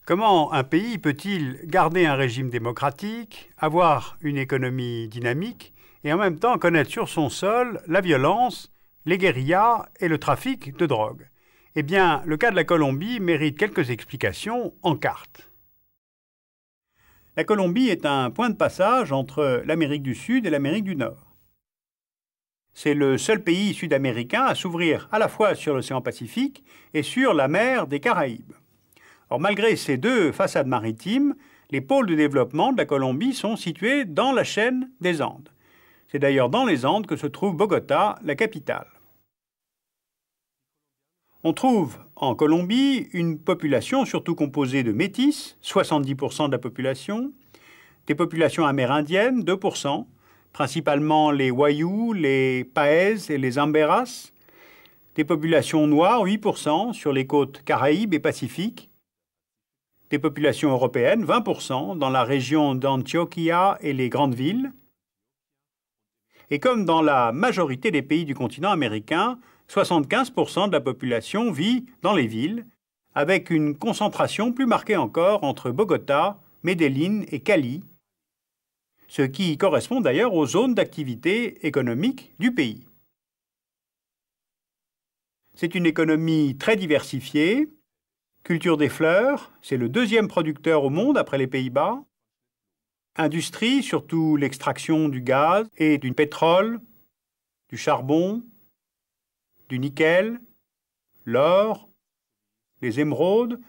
Comment un pays peut-il garder un régime démocratique, avoir une économie dynamique et en même temps connaître sur son sol la violence, les guérillas et le trafic de drogue? Eh bien, le cas de la Colombie mérite quelques explications en carte. La Colombie est un point de passage entre l'Amérique du Sud et l'Amérique du Nord. C'est le seul pays sud-américain à s'ouvrir à la fois sur l'océan Pacifique et sur la mer des Caraïbes. Or, malgré ces deux façades maritimes, les pôles de développement de la Colombie sont situés dans la chaîne des Andes. C'est d'ailleurs dans les Andes que se trouve Bogota, la capitale. On trouve en Colombie une population surtout composée de métis, 70% de la population, des populations amérindiennes, 2%, principalement les Wayuu, les Paez et les Amberas, des populations noires, 8%, sur les côtes Caraïbes et Pacifiques, des populations européennes, 20%, dans la région d'Antioquia et les grandes villes. Et comme dans la majorité des pays du continent américain, 75% de la population vit dans les villes, avec une concentration plus marquée encore entre Bogota, Medellín et Cali, ce qui correspond d'ailleurs aux zones d'activité économique du pays. C'est une économie très diversifiée. Culture des fleurs, c'est le deuxième producteur au monde après les Pays-Bas. Industrie, surtout l'extraction du gaz et du pétrole, du charbon, du nickel, l'or, les émeraudes.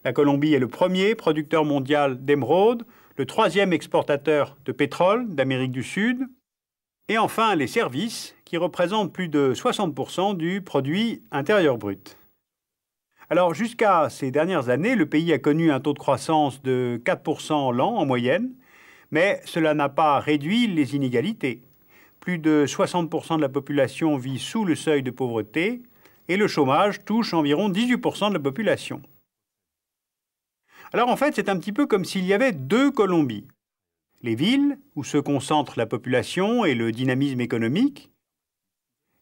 La Colombie est le premier producteur mondial d'émeraudes, le troisième exportateur de pétrole d'Amérique du Sud. Et enfin, les services, qui représentent plus de 60% du produit intérieur brut. Alors, jusqu'à ces dernières années, le pays a connu un taux de croissance de 4% l'an en moyenne, mais cela n'a pas réduit les inégalités. Plus de 60% de la population vit sous le seuil de pauvreté et le chômage touche environ 18% de la population. Alors en fait, c'est un petit peu comme s'il y avait deux Colombies. Les villes, où se concentre la population et le dynamisme économique,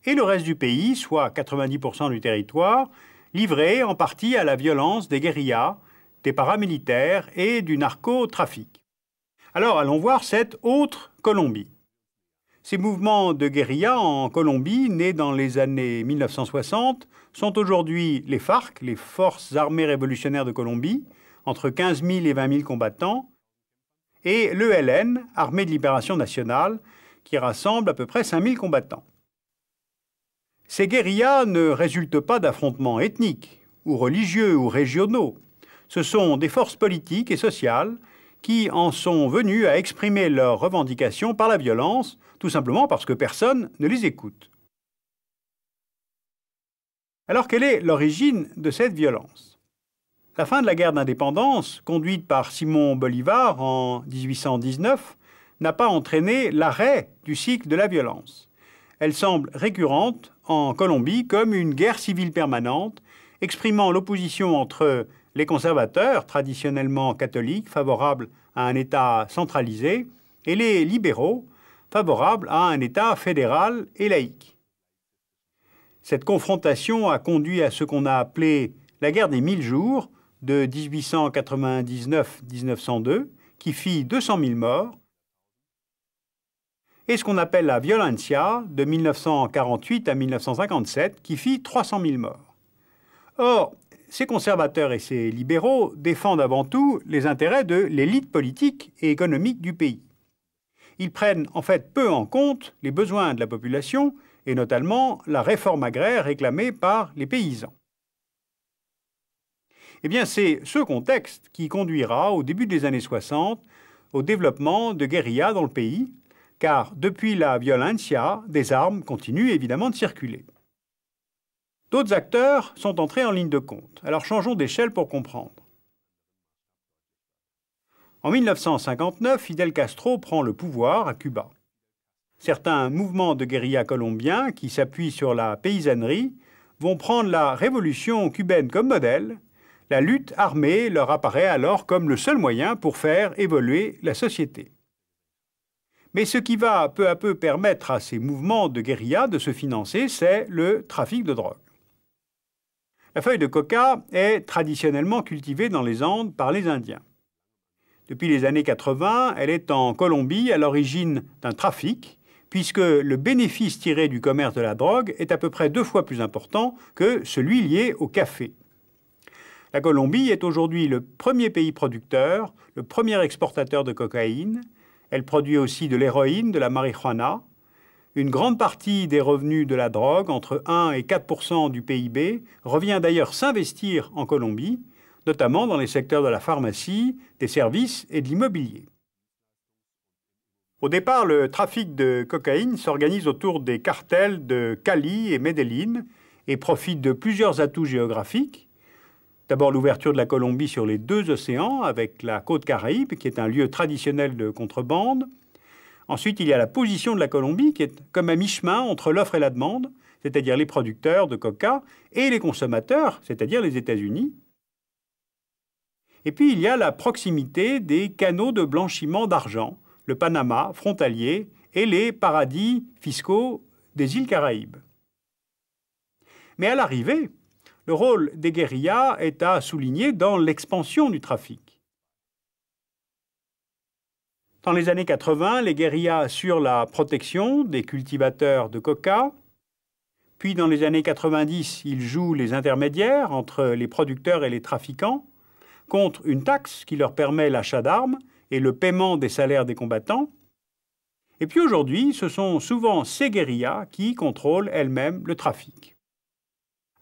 et le reste du pays, soit 90% du territoire, livré en partie à la violence des guérillas, des paramilitaires et du narcotrafic. Alors allons voir cette autre Colombie. Ces mouvements de guérilla en Colombie, nés dans les années 1960, sont aujourd'hui les FARC, les Forces armées révolutionnaires de Colombie, entre 15 000 et 20 000 combattants, et l'ELN, Armée de libération nationale, qui rassemble à peu près 5 000 combattants. Ces guérillas ne résultent pas d'affrontements ethniques, ou religieux, ou régionaux. Ce sont des forces politiques et sociales qui en sont venues à exprimer leurs revendications par la violence, tout simplement parce que personne ne les écoute. Alors, quelle est l'origine de cette violence? La fin de la guerre d'indépendance, conduite par Simón Bolívar en 1819, n'a pas entraîné l'arrêt du cycle de la violence. Elle semble récurrente en Colombie comme une guerre civile permanente, exprimant l'opposition entre les conservateurs, traditionnellement catholiques, favorables à un État centralisé, et les libéraux, favorables à un État fédéral et laïque. Cette confrontation a conduit à ce qu'on a appelé la guerre des 1000 jours de 1899-1902, qui fit 200 000 morts, et ce qu'on appelle la violencia de 1948 à 1957, qui fit 300 000 morts. Or, ces conservateurs et ces libéraux défendent avant tout les intérêts de l'élite politique et économique du pays. Ils prennent en fait peu en compte les besoins de la population et notamment la réforme agraire réclamée par les paysans. Eh bien, c'est ce contexte qui conduira au début des années 60 au développement de guérillas dans le pays, car depuis la violencia, des armes continuent évidemment de circuler. D'autres acteurs sont entrés en ligne de compte. Alors changeons d'échelle pour comprendre. En 1959, Fidel Castro prend le pouvoir à Cuba. Certains mouvements de guérilla colombiens qui s'appuient sur la paysannerie vont prendre la révolution cubaine comme modèle. La lutte armée leur apparaît alors comme le seul moyen pour faire évoluer la société. Mais ce qui va peu à peu permettre à ces mouvements de guérilla de se financer, c'est le trafic de drogue. La feuille de coca est traditionnellement cultivée dans les Andes par les Indiens. Depuis les années 80, elle est en Colombie à l'origine d'un trafic, puisque le bénéfice tiré du commerce de la drogue est à peu près 2 fois plus important que celui lié au café. La Colombie est aujourd'hui le premier pays producteur, le premier exportateur de cocaïne. Elle produit aussi de l'héroïne, de la marijuana. Une grande partie des revenus de la drogue, entre 1 et 4% du PIB, revient d'ailleurs s'investir en Colombie, notamment dans les secteurs de la pharmacie, des services et de l'immobilier. Au départ, le trafic de cocaïne s'organise autour des cartels de Cali et Medellín et profite de plusieurs atouts géographiques. D'abord l'ouverture de la Colombie sur les 2 océans avec la côte Caraïbe, qui est un lieu traditionnel de contrebande. Ensuite, il y a la position de la Colombie, qui est comme à mi-chemin entre l'offre et la demande, c'est-à-dire les producteurs de coca, et les consommateurs, c'est-à-dire les États-Unis. Et puis, il y a la proximité des canaux de blanchiment d'argent, le Panama frontalier et les paradis fiscaux des îles Caraïbes. Mais à l'arrivée, le rôle des guérillas est à souligner dans l'expansion du trafic. Dans les années 80, les guérillas assurent la protection des cultivateurs de coca. Puis dans les années 90, ils jouent les intermédiaires entre les producteurs et les trafiquants, contre une taxe qui leur permet l'achat d'armes et le paiement des salaires des combattants. Et puis aujourd'hui, ce sont souvent ces guérillas qui contrôlent elles-mêmes le trafic.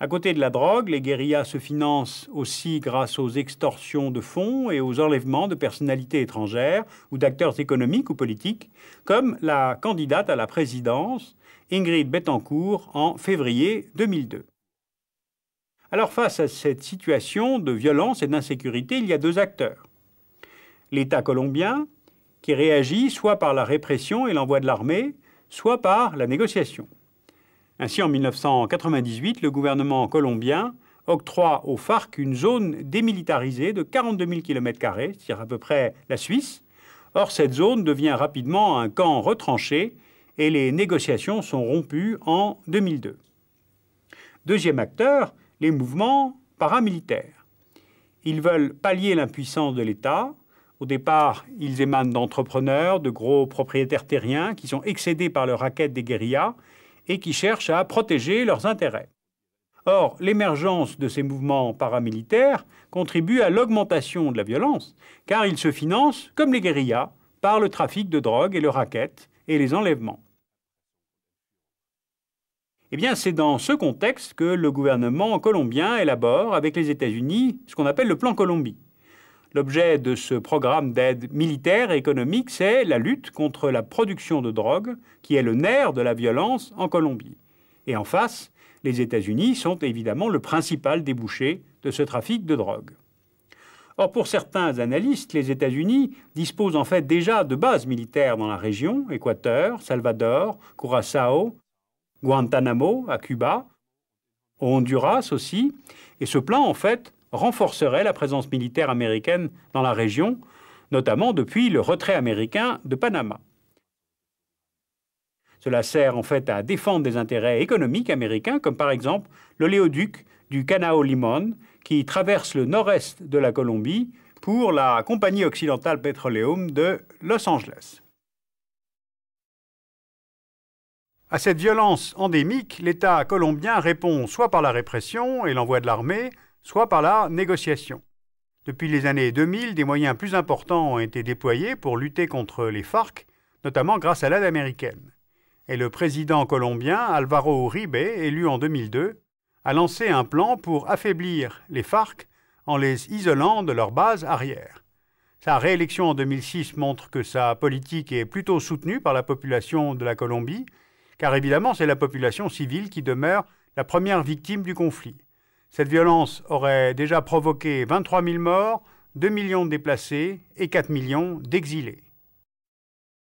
À côté de la drogue, les guérillas se financent aussi grâce aux extorsions de fonds et aux enlèvements de personnalités étrangères ou d'acteurs économiques ou politiques, comme la candidate à la présidence, Ingrid Betancourt, en février 2002. Alors face à cette situation de violence et d'insécurité, il y a 2 acteurs. L'État colombien, qui réagit soit par la répression et l'envoi de l'armée, soit par la négociation. Ainsi, en 1998, le gouvernement colombien octroie aux FARC une zone démilitarisée de 42 000 km², c'est-à-dire à peu près la Suisse. Or, cette zone devient rapidement un camp retranché et les négociations sont rompues en 2002. Deuxième acteur, les mouvements paramilitaires. Ils veulent pallier l'impuissance de l'État. Au départ, ils émanent d'entrepreneurs, de gros propriétaires terriens qui sont excédés par le racket des guérillas et qui cherchent à protéger leurs intérêts. Or, l'émergence de ces mouvements paramilitaires contribue à l'augmentation de la violence, car ils se financent, comme les guérillas, par le trafic de drogue et le racket et les enlèvements. Eh bien, c'est dans ce contexte que le gouvernement colombien élabore avec les États-Unis ce qu'on appelle le Plan Colombie. L'objet de ce programme d'aide militaire et économique, c'est la lutte contre la production de drogue, qui est le nerf de la violence en Colombie. Et en face, les États-Unis sont évidemment le principal débouché de ce trafic de drogue. Or, pour certains analystes, les États-Unis disposent en fait déjà de bases militaires dans la région, Équateur, Salvador, Curaçao, Guantanamo à Cuba, au Honduras aussi, et ce plan en fait renforcerait la présence militaire américaine dans la région, notamment depuis le retrait américain de Panama. Cela sert en fait à défendre des intérêts économiques américains, comme par exemple l'oléoduc du Canao Limón, qui traverse le nord-est de la Colombie pour la Compagnie Occidentale Petroleum de Los Angeles. À cette violence endémique, l'État colombien répond soit par la répression et l'envoi de l'armée, soit par la négociation. Depuis les années 2000, des moyens plus importants ont été déployés pour lutter contre les FARC, notamment grâce à l'aide américaine. Et le président colombien Álvaro Uribe, élu en 2002, a lancé un plan pour affaiblir les FARC en les isolant de leur base arrière. Sa réélection en 2006 montre que sa politique est plutôt soutenue par la population de la Colombie, car évidemment c'est la population civile qui demeure la première victime du conflit. Cette violence aurait déjà provoqué 23 000 morts, 2 millions de déplacés et 4 millions d'exilés.